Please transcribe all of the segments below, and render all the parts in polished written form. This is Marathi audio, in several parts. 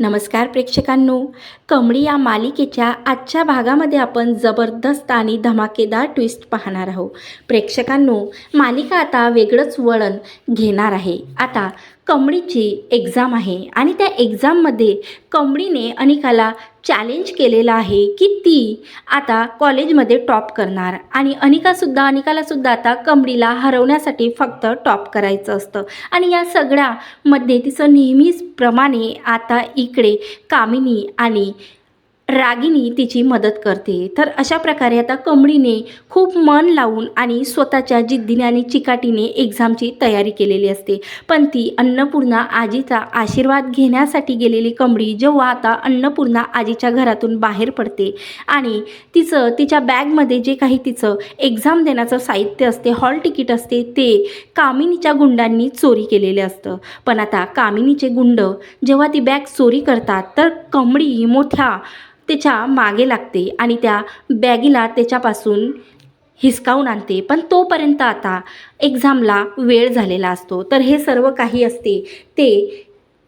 नमस्कार प्रेक्षकांनो, कमळी या मालिकेच्या आजच्या भागामध्ये आपण जबरदस्त आणि धमाकेदार ट्विस्ट पाहणार आहोत. प्रेक्षकांनो, मालिका आता वेगळंच वळण घेणार आहे. आता कमळीची एक्झाम आहे आणि त्या एक्झाममध्ये कमळीने अनिकाला चॅलेंज केलेलं आहे की ती आता कॉलेजमध्ये टॉप करणार आणि अनिकालासुद्धा आता कमळीला हरवण्यासाठी फक्त टॉप करायचं असतं. आणि या सगळ्यामध्ये तिचं नेहमीच प्रमाणे आता इकडे कामिनी आणि रागिनी तिची मदत करते. तर अशा प्रकारे आता कमळीने खूप मन लावून आणि स्वतःच्या जिद्दीने आणि चिकाटीने एक्झामची तयारी केलेली असते. पण ती अन्नपूर्णा आजीचा आशीर्वाद घेण्यासाठी गेलेली कमळी जेव्हा आता अन्नपूर्णा आजीच्या घरातून बाहेर पडते आणि तिच्या बॅगमध्ये जे काही तिचं एक्झाम देण्याचं साहित्य असते, हॉल तिकीट असते, ते कामिनीच्या गुंडांनी चोरी केलेले असतं. पण आता कामिनीचे गुंड जेव्हा ती बॅग चोरी करतात तर कमळी त्याच्या मागे लागते आणि त्या बॅगीला त्याच्यापासून हिसकावून आणते. पण तोपर्यंत आता एक्झामला वेळ झालेला असतो. तर हे सर्व काही असते ते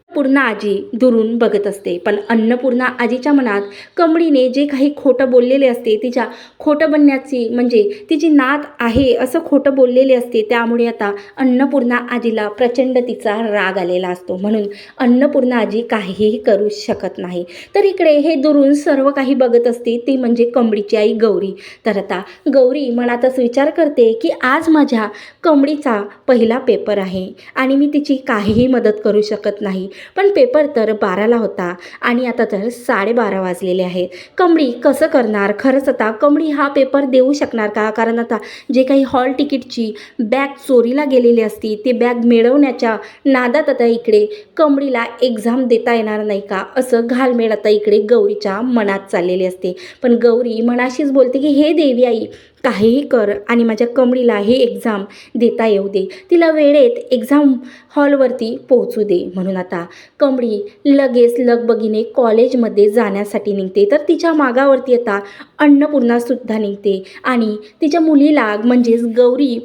अन्नपूर्णा आजी दुरून बघत असते. पण अन्नपूर्णा आजीच्या मनात कमळीने जे काही खोटं बोललेले असते, तिच्या खोटं बनण्याची म्हणजे तिची नात आहे असं खोटं बोललेले असते, त्यामुळे आता अन्नपूर्णा आजीला प्रचंड तिचा राग आलेला असतो. म्हणून अन्नपूर्णा आजी काहीही करू शकत नाही. तर इकडे हे दुरून सर्व काही बघत असते ती म्हणजे कमळीची आई गौरी. तर आता गौरी मनातच विचार करते की आज माझ्या कमळीचा पहिला पेपर आहे आणि मी तिची काहीही मदत करू शकत नाही. पण पेपर तर 12ला होता आणि आता तर 12:30 वाजलेले आहेत. कमळी कसं करणार? खरंच आता कमळी हा पेपर देऊ शकणार का? कारण आता जे काही हॉल तिकीटची बॅग चोरीला गेलेली असती ती बॅग मिळवण्याच्या नादात आता इकडे कमळीला एक्झाम देता येणार नाही का, असं घालमेल आता इकडे गौरीच्या मनात चाललेली असते. पण गौरी मनाशीच बोलते की हे देवी आई, काहीही कर आणि माझ्या कमळीला ही एक्झाम देता येऊ दे, तिला वेळेत एक्झाम हॉलवरती पोहोचू दे. म्हणून आता कमळी लगेच लगबगीने कॉलेजमध्ये जाण्यासाठी निघते. तर तिच्या मागावरती आता अन्नपूर्णासुद्धा निघते आणि तिच्या मुलीला म्हणजेच गौरी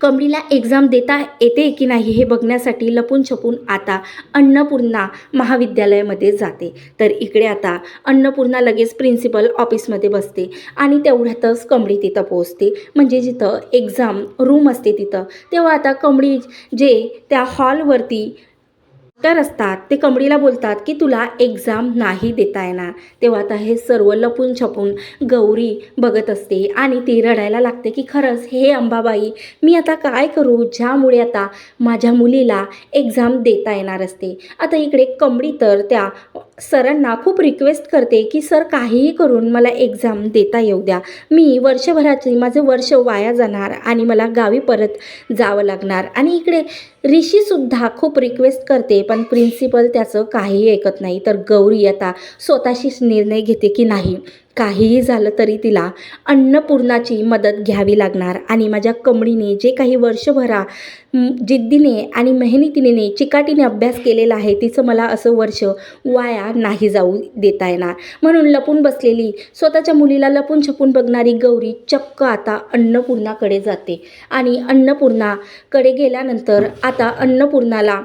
कमळीला एक्झाम देता येते की नाही हे बघण्यासाठी लपून छपून आता अन्नपूर्णा महाविद्यालयामध्ये जाते. तर इकडे आता अन्नपूर्णा लगेच प्रिन्सिपल ऑफिसमध्ये बसते आणि तेवढ्यातच कमळी तिथं पोहोचते, म्हणजे जिथं एक्झाम रूम असते तिथं. तेव्हा आता कमळी जे त्या हॉलवरती असतात ते कमळीला बोलतात की तुला एक्झाम नाही देता येणार. तेव्हा आता हे सर्व लपून छपून गौरी बघत असते आणि ती रडायला लागते की खरंच हे अंबाबाई, मी आता काय करू ज्यामुळे आता माझ्या मुलीला एक्झाम देता येणार असते. आता इकडे कमळी तर त्या सरांना खूप रिक्वेस्ट करते की सर काहीही करून मला एक्झाम देता येऊ द्या, मी वर्षभराची माझं वर्ष वाया जाणार आणि मला गावी परत जावं लागणार. आणि इकडे ऋषीसुद्धा खूप रिक्वेस्ट करते पण प्रिन्सिपल त्याचं काहीही ऐकत नाही. तर गौरी आता स्वतःशीच निर्णय घेते की नाही, काहीही झालं तरी तिला अन्नपूर्णाची मदत घ्यावी लागणार आणि माझ्या कमळीने जे काही वर्षभरा जिद्दीने आणि मेहनतीने चिकाटीने अभ्यास केलेला आहे तिचं मला असं वर्ष वाया नाही जाऊ देता येणार. म्हणून लपून बसलेली स्वतःच्या मुलीला लपून छपून बघणारी गौरी चक्क आता अन्नपूर्णाकडे जाते आणि अन्नपूर्णाकडे गेल्यानंतर आता अन्नपूर्णाला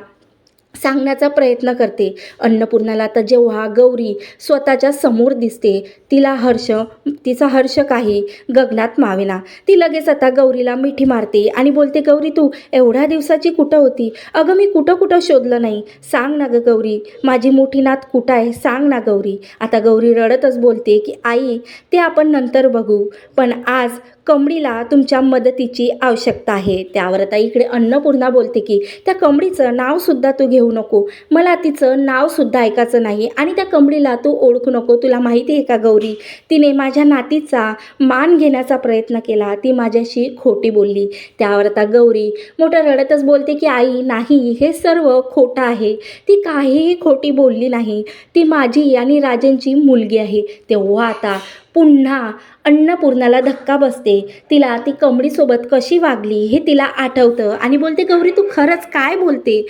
सांगण्याचा प्रयत्न करते. अन्नपूर्णाला तर जेव्हा गौरी स्वतःच्या समोर दिसते तिचा हर्ष काही गगनात मावेना. ती लगेच आता गौरीला मिठी मारते आणि बोलते, गौरी तू एवढ्या दिवसाची कुठं होती? अगं मी कुठं शोधलं नाही, सांग ना गं गौरी, माझी मोठी नात कुठं आहे, सांग ना गौरी. आता गौरी रडतच बोलते की आई, ते आपण नंतर बघू, पण आज कमळीला तुमच्या मदतीची आवश्यकता आहे. त्यावर आता इकडे अन्नपूर्णा बोलते की त्या कमळीचं नावसुद्धा तू घेऊ नको, मला तिचं नावसुद्धा ऐकायचं नाही आणि त्या कमळीला तू ओळखू नको. तुला माहिती आहे का गौरी, तिने माझ्या नातीचा मान घेण्याचा प्रयत्न केला, ती माझ्याशी खोटी बोलली. त्यावर आता गौरी मोठं रडतच बोलते की आई नाही, हे सर्व खोटं आहे, ती काहीही खोटी बोलली नाही, ती माझी आणि राजेंची मुलगी आहे. तेव्हा आता पुन्हा अन्नपूर्णाला धक्का बसते. तिला ती कमळीसोबत कशी वागली हे तिला आठवतं आणि बोलते, गौरी तू खरंच काय बोलते?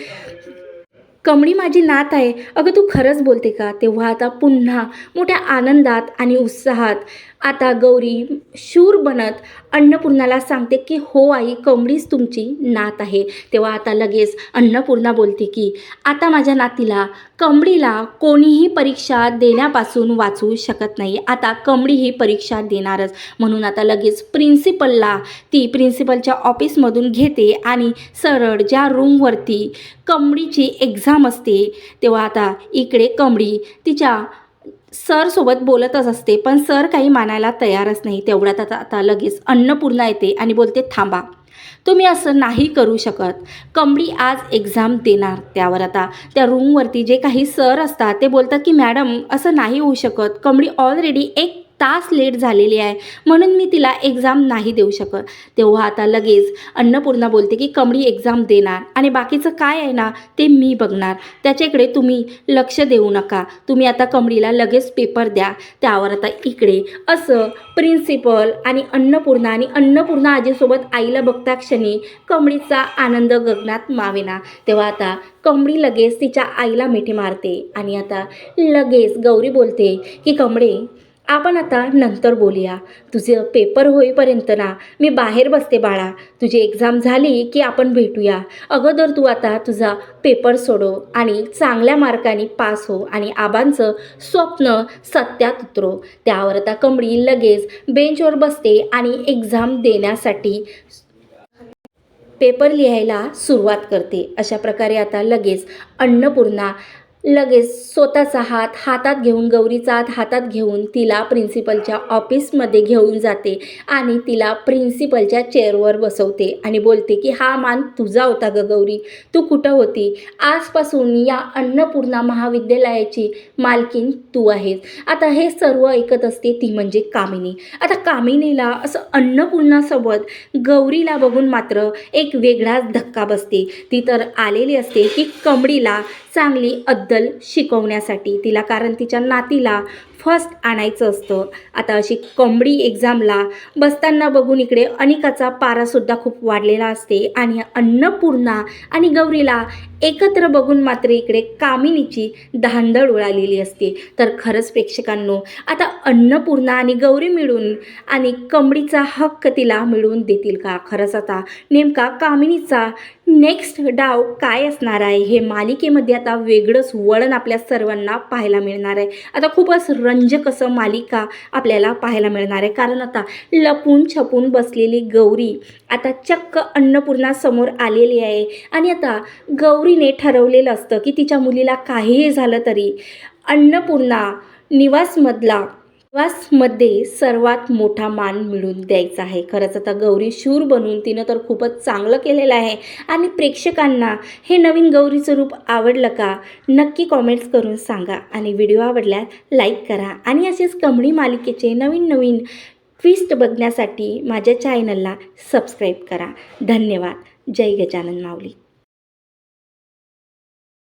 कमळी माझी नात आहे, अगं तू खरंच बोलते का? तेव्हा आता पुन्हा मोठ्या आनंदात आणि उत्साहात आता गौरी शूर बनत अन्नपूर्णाला सांगते की हो आई, कमळीच तुमची नात आहे. तेव्हा आता लगेच अन्नपूर्णा बोलते की आता माझ्या नातीला कमळीला कोणीही परीक्षा देण्यापासून वाचवू शकत नाही. आता कमळी ही परीक्षा देणारच. म्हणून आता लगेच प्रिन्सिपलला ती प्रिन्सिपलच्या ऑफिसमधून घेते आणि सरळ ज्या रूमवरती कमळीची एक्झाम असते तेव्हा आता इकडे कमळी तिच्या सरसोबत बोलतच असते, पण सर काही मानायला तयारच नाही. तेवढ्यात आता लगेच अन्नपूर्णा येते आणि बोलते थांबा, तुम्ही असं नाही करू शकत. कमळी आज एक्झाम देणार. त्यावर आता त्या रूमवरती जे काही सर असतात ते बोलतात की मॅडम असं नाही होऊ शकत, कमळी ऑलरेडी 1 तास लेट झालेली आहे, म्हणून मी तिला एक्झाम नाही देऊ शकत. तेव्हा आता लगेच अन्नपूर्णा बोलते की कमळी एक्झाम देणार आणि बाकीचं काय आहे ना ते मी बघणार, त्याच्याकडे तुम्ही लक्ष देऊ नका. तुम्ही आता कमळीला लगेच पेपर द्या. त्यावर आता इकडे असं प्रिन्सिपल आणि अन्नपूर्णा आजीसोबत आईला बघता क्षणी कमळीचा आनंद गगनात मावेना. तेव्हा आता कमळी लगेच तिच्या आईला मिठी मारते आणि आता लगेच गौरी बोलते की कमळे, आपण आता नंतर बोलूया. तुझे पेपर होईपर्यंत ना मी बाहेर बसते बाळा. तुझी एक्झाम झाली की आपण भेटूया. अगोदर तू आता तुझा पेपर सोडव आणि चांगल्या मार्काने पास हो आणि आबांचं स्वप्न सत्यात उतरव. त्यावर आता कमळी लगेच बेंचवर बसते आणि एक्झाम देण्यासाठी पेपर लिहायला सुरुवात करते. अशा प्रकारे आता लगेच अन्नपूर्णा लगेच स्वतःचा हात हातात घेऊन, गौरीचा हात हातात घेऊन तिला प्रिन्सिपलच्या ऑफिसमध्ये घेऊन जाते आणि तिला प्रिन्सिपलच्या चेअरवर बसवते आणि बोलते की हा मान तुझा होता ग गौरी, तू कुठं होती? आजपासून या अन्नपूर्णा महाविद्यालयाची मालकीण तू आहेस. आता हे सर्व ऐकत असते ती म्हणजे कामिनी. आता कामिनीला असं अन्नपूर्णासोबत गौरीला बघून मात्र एक वेगळाच धक्का बसते. ती तर आलेली असते की कमळीला चांगली अद्दल शिकवण्यासाठी तिला, कारण तिच्या नातीला फर्स्ट आणायचं असतं. आता अशी कमळी एक्झामला बसताना बघून इकडे अनिकाचा पारासुद्धा खूप वाढलेला असते आणि अन्नपूर्णा आणि गौरीला एकत्र बघून मात्र इकडे कामिनीची धांदळ उडालेली असते. तर खरंच प्रेक्षकांनो, आता अन्नपूर्णा आणि गौरी मिळून आणि कमळीचा हक्क तिला मिळवून देतील का? खरंच आता नेमका कामिनीचा नेक्स्ट डाव काय असणार आहे हे मालिकेमध्ये आता वेगळंच वळण आपल्या सर्वांना पाहायला मिळणार आहे. आता खूपच रंजक असं मालिका आपल्याला पाहायला मिळणार आहे, कारण आता लपून छपून बसलेली गौरी आता चक्क अन्नपूर्णा समोर आलेली आहे आणि आता गौरीने ठरवलेलं असतं की तिच्या मुलीला काहीही झालं तरी अन्नपूर्णा निवासमध्ये सर्वात मोठा मान मिळवून द्यायचा आहे. खरंच आता गौरी शूर बनून तिनं तर खूपच चांगलं केलेलं आहे आणि प्रेक्षकांना हे नवीन गौरीचं रूप आवडलं का? नक्की कॉमेंट्स करून सांगा आणि व्हिडिओ आवडल्यास लाईक करा आणि असेच कमळी मालिकेचे नवीन ट्विस्ट बघण्यासाठी माझ्या चॅनलला सबस्क्राईब करा. धन्यवाद. जय गजानन माऊली.